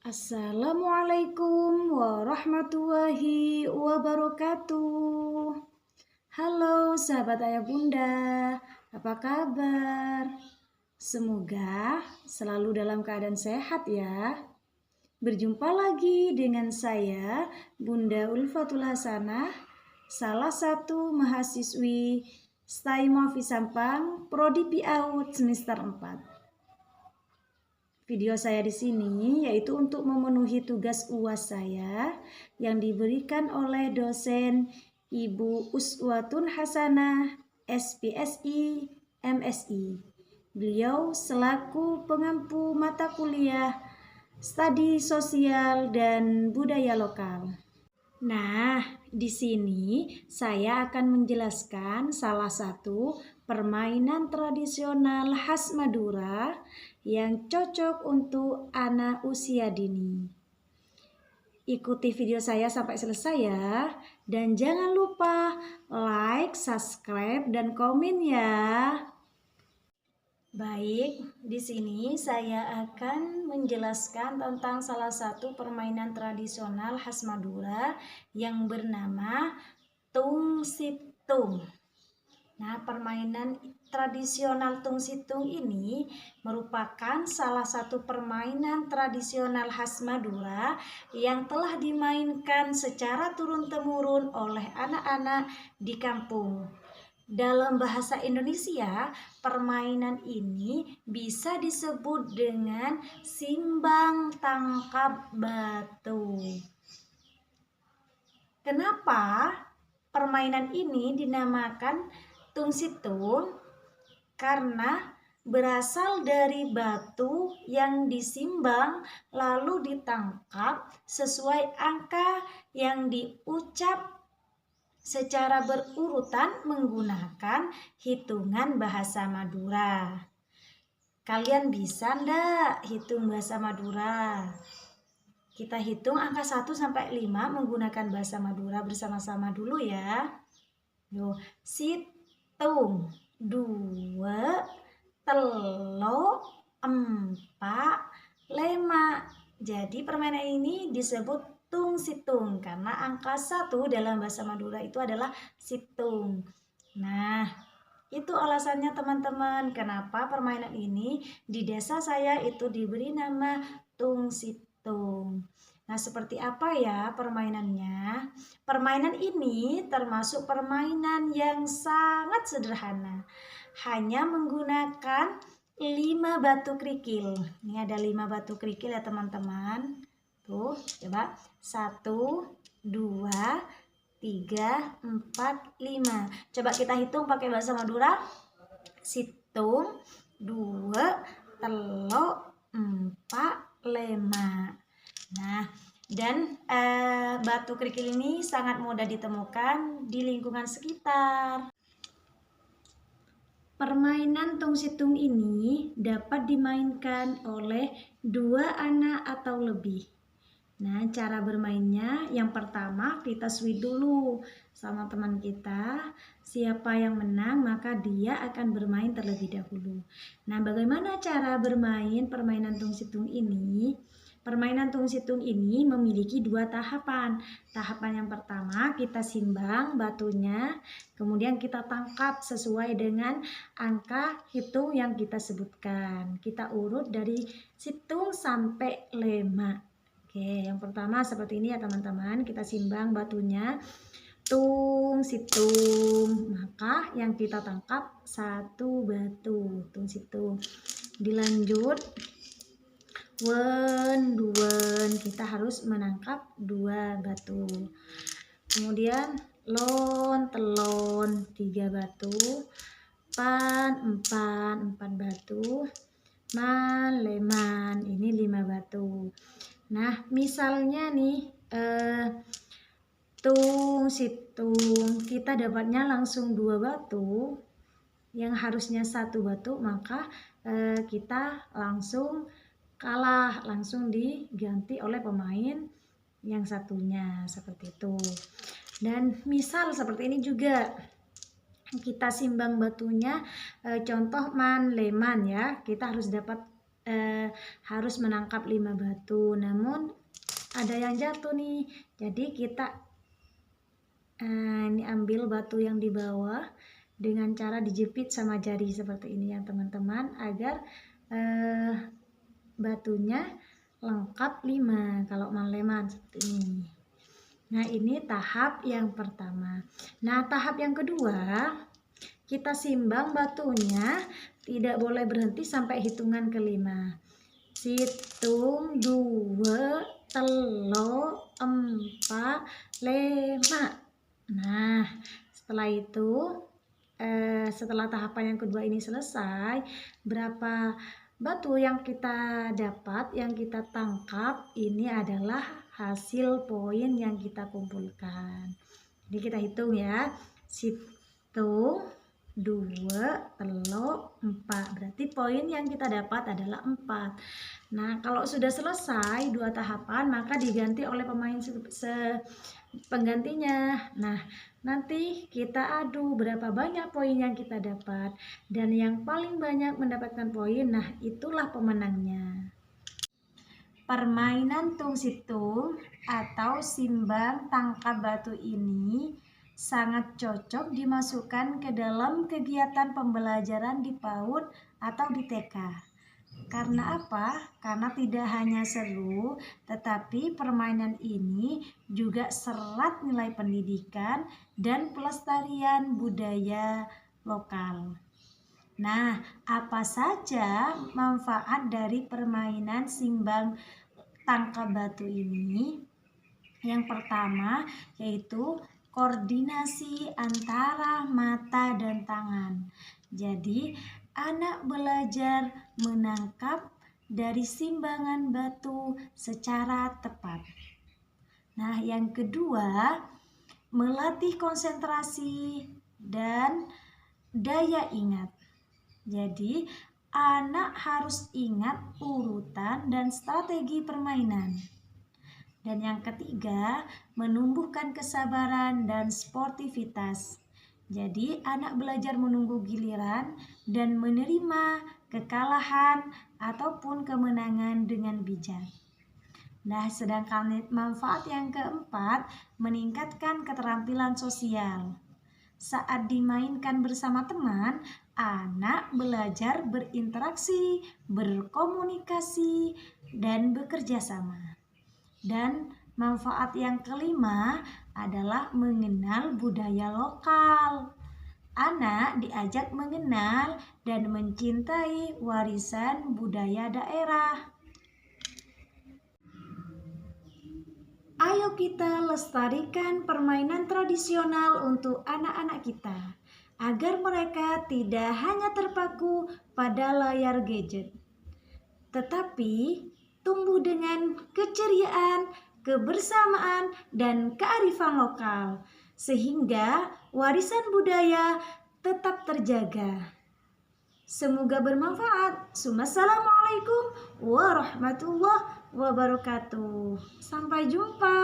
Assalamualaikum warahmatullahi wabarakatuh. Halo sahabat ayah bunda, apa kabar? Semoga selalu dalam keadaan sehat ya. Berjumpa lagi dengan saya, Bunda Ulfatul Hasanah, salah satu mahasiswi STAI Mafi Sampang, Prodi PIAUD semester 4. Video saya di sini yaitu untuk memenuhi tugas UAS saya yang diberikan oleh dosen Ibu Uswatun Hasanah, SPSI, MSI. Beliau selaku pengampu mata kuliah Studi Sosial dan Budaya Lokal. Nah, di sini saya akan menjelaskan salah satu permainan tradisional khas Madura yang cocok untuk anak usia dini. Ikuti video saya sampai selesai ya, dan jangan lupa like, subscribe, dan komen ya. Baik, di sini saya akan menjelaskan tentang salah satu permainan tradisional khas Madura yang bernama Tung Situng. Nah, permainan tradisional Tung Situng ini merupakan salah satu permainan tradisional khas Madura yang telah dimainkan secara turun-temurun oleh anak-anak di kampung. Dalam bahasa Indonesia, permainan ini bisa disebut dengan simbang tangkap batu. Kenapa permainan ini dinamakan Tung Situng? Karena berasal dari batu yang disimbang lalu ditangkap sesuai angka yang diucap secara berurutan menggunakan hitungan bahasa Madura. Kalian bisa ndak hitung bahasa Madura? Kita hitung angka 1 sampai 5 menggunakan bahasa Madura bersama-sama dulu ya. Yo, situng, 2, telo, 4, 5. Jadi permainan ini disebut Tung Situng karena angka 1 dalam bahasa Madura itu adalah situng. Nah, itu alasannya teman-teman kenapa permainan ini di desa saya itu diberi nama Tung Situng. Nah, seperti apa ya permainannya? Permainan ini termasuk permainan yang sangat sederhana. Hanya menggunakan 5 batu kerikil. Ini ada 5 batu kerikil ya teman-teman. Tuh, coba 1, 2, 3, 4, 5. Coba kita hitung pakai bahasa Madura. Situng, 2, telo, 4, 5. Nah, dan batu kerikil ini sangat mudah ditemukan di lingkungan sekitar. Permainan Tung Situng ini dapat dimainkan oleh 2 anak atau lebih. Nah, cara bermainnya yang pertama kita sweet dulu sama teman kita. Siapa yang menang maka dia akan bermain terlebih dahulu. Nah, bagaimana cara bermain permainan Tung Situng ini? Permainan Tung Situng ini memiliki 2 tahapan. Tahapan yang pertama kita simbang batunya, kemudian kita tangkap sesuai dengan angka hitung yang kita sebutkan. Kita urut dari situng sampai 5. Oke, yang pertama seperti ini ya teman-teman, kita simbang batunya, tung situng, maka yang kita tangkap 1 batu, tung situng. Dilanjut, wen, duen, kita harus menangkap 2 batu. Kemudian lon, telon, 3 batu, pan, 4 batu, man, leman, ini 5 batu. Nah, misalnya nih tung situng kita dapatnya langsung 2 batu yang harusnya 1 batu, maka kita langsung kalah, langsung diganti oleh pemain yang satunya seperti itu. Dan misal seperti ini juga kita simbang batunya, contoh man leman ya, kita harus dapat harus menangkap 5 batu, namun ada yang jatuh nih. Jadi kita ini ambil batu yang di bawah dengan cara dijepit sama jari seperti ini ya teman-teman, agar batunya lengkap 5 kalau maleman seperti ini. Nah, ini tahap yang pertama. Nah, tahap yang kedua, kita simbang batunya, tidak boleh berhenti sampai hitungan kelima. Situng 2 telo 4 5. Nah, setelah itu setelah tahapan yang kedua ini selesai, berapa batu yang kita dapat, yang kita tangkap, ini adalah hasil poin yang kita kumpulkan. Jadi kita hitung ya, situng 2 telo 4, berarti poin yang kita dapat adalah 4. Nah, kalau sudah selesai 2 tahapan, maka diganti oleh pemain penggantinya. Nah, nanti kita adu berapa banyak poin yang kita dapat, dan yang paling banyak mendapatkan poin, nah itulah pemenangnya. Permainan tung situng atau simbang tangkap batu ini sangat cocok dimasukkan ke dalam kegiatan pembelajaran di PAUD atau di TK. Karena apa? Karena tidak hanya seru, tetapi permainan ini juga serat nilai pendidikan dan pelestarian budaya lokal. Nah, apa saja manfaat dari permainan simbang tangkap batu ini? Yang pertama yaitu koordinasi antara mata dan tangan. Jadi, anak belajar menangkap dari simbangan batu secara tepat. Nah, yang kedua, melatih konsentrasi dan daya ingat. Jadi, anak harus ingat urutan dan strategi permainan. Dan yang ketiga, menumbuhkan kesabaran dan sportivitas. Jadi, anak belajar menunggu giliran dan menerima kekalahan ataupun kemenangan dengan bijak. Nah, sedangkan manfaat yang keempat, meningkatkan keterampilan sosial. Saat dimainkan bersama teman, anak belajar berinteraksi, berkomunikasi, dan bekerja sama. Dan manfaat yang kelima adalah mengenal budaya lokal. Anak diajak mengenal dan mencintai warisan budaya daerah. Ayo kita lestarikan permainan tradisional untuk anak-anak kita, agar mereka tidak hanya terpaku pada layar gadget, tetapi tumbuh dengan keceriaan, kebersamaan, dan kearifan lokal, sehingga warisan budaya tetap terjaga. Semoga bermanfaat. Assalamualaikum warahmatullahi wabarakatuh. Sampai jumpa.